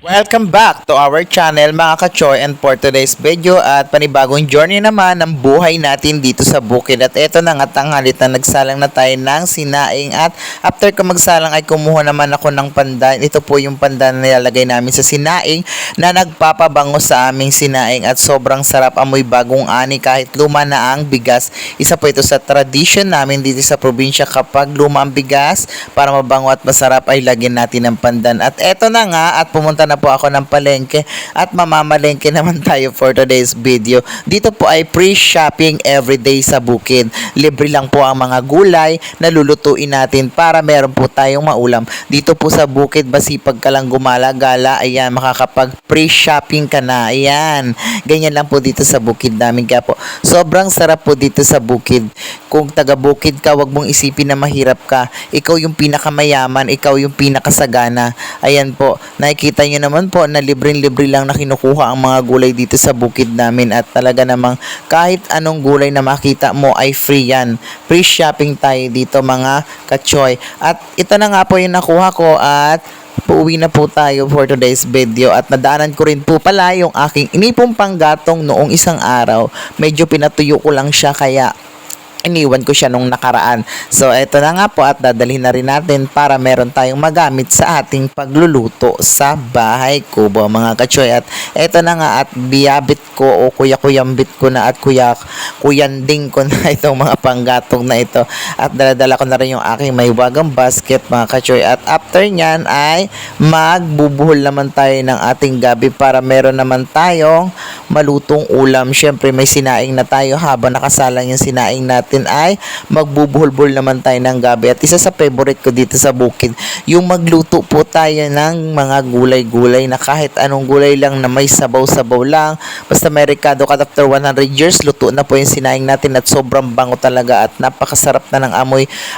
Welcome back to our channel mga ka-choy, and for today's video at panibagong journey naman ng buhay natin dito sa bukid. At eto na nga tanghalit na nagsalang na tayo ng sinaing, at after ko magsalang ay kumuha naman ako ng pandan. Ito po yung pandan na nilalagay namin sa sinaing na nagpapabango sa aming sinaing at sobrang sarap, amoy bagong ani kahit luma na ang bigas. Isa po ito sa tradition namin dito sa probinsya, kapag luma ang bigas para mabango at masarap ay lagyan natin ng pandan. At eto na nga, at pumunta na po ako ng palengke at mamamalengke naman tayo for today's video. Dito po ay free shopping everyday sa bukid. Libre lang po ang mga gulay na lulutuin natin para meron po tayong maulam. Dito po sa bukid, basipag ka lang gumala-gala, ayan, makakapag free shopping ka na. Ayan, ganyan lang po dito sa bukid namin. Kaya po, sobrang sarap po dito sa bukid. Kung taga-bukid ka, wag mong isipin na mahirap ka. Ikaw yung pinakamayaman, ikaw yung pinakasagana. Ayan po, nakikita nyo naman po na libreng-libre lang na kinukuha ang mga gulay dito sa bukid namin, at talaga namang kahit anong gulay na makita mo ay free yan. Free shopping tayo dito mga ka-choy. At ito na nga po yung nakuha ko, at pauwi na po tayo for today's video. At nadaanan ko rin po pala yung aking inipong panggatong noong isang araw. Medyo pinatuyo ko lang siya, kaya iniwan ko siya nung nakaraan. So, eto na nga po, at dadalhin na rin natin para meron tayong magamit sa ating pagluluto sa bahay kubo mga ka-choy. At eto na nga, at biyabit ko o kuya-kuyambit ko na at kuyanding ko na itong mga panggatong na ito. At daladala ko na rin yung aking may wagang basket mga ka-choy. At after nyan ay magbubuhol naman tayo ng ating gabi para meron naman tayong malutong ulam. Syempre may sinaing na tayo, habang nakasalang yung sinaing natin ay magbubuhol-buhol naman tayo ng gabi. At isa sa favorite ko dito sa bukid, yung magluto po tayo ng mga gulay-gulay na kahit anong gulay lang na may sabaw-sabaw lang. Basta may rekado ka, after 100 years, luto na po yung sinaing natin, at sobrang bango talaga at napakasarap na ng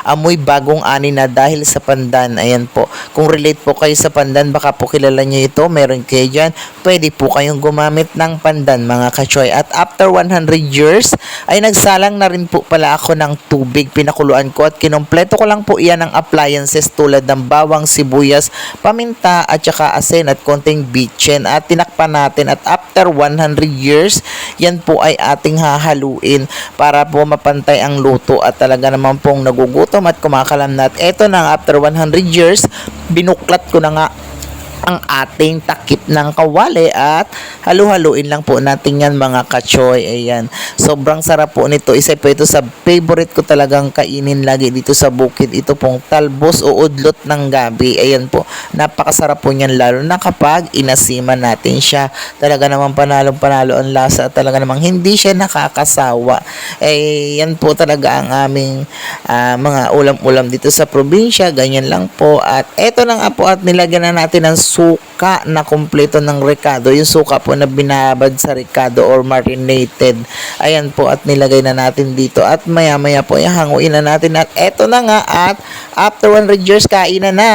amoy bagong ani na dahil sa pandan. Ayan po, kung relate po kayo sa pandan, baka po kilala nyo ito, meron kayo dyan, pwede po kayong gumamit ng pandan mga ka-choy. At after 100 years ay nagsalang na rin po pala ako ng tubig. Pinakuluan ko at kinompleto ko lang po iyan ng appliances tulad ng bawang, sibuyas, paminta at saka asin at konting bitchin, at tinakpan natin. At after 100 years, yan po ay ating hahaluin para po mapantay ang luto, at talaga naman pong nagugutom at kumakalam na. At eto na, after 100 years, binuklat ko na nga ang ating takip ng kawali, at halu-haluin lang po natin yan mga ka-choy. Ayan, sobrang sarap po nito. Isa po ito sa favorite ko talagang kainin lagi dito sa bukid. Ito pong talbos o udlot ng gabi. Ayan po, napakasarap po niyan, lalo na kapag inasiman natin siya. Talaga namang panalong-panalo ang lasa, at talaga namang hindi siya nakakasawa. Yan po talaga ang aming mga ulam-ulam dito sa probinsya. Ganyan lang po. At eto na nga po, at nilagyan na natin ng suka na kumpleto ng rekado. Yung suka po na binabad sa rekado or marinated. Ayan po, at nilagay na natin dito. At maya-maya po, hanguin na natin. At eto na nga, at after 100 years, kain na na.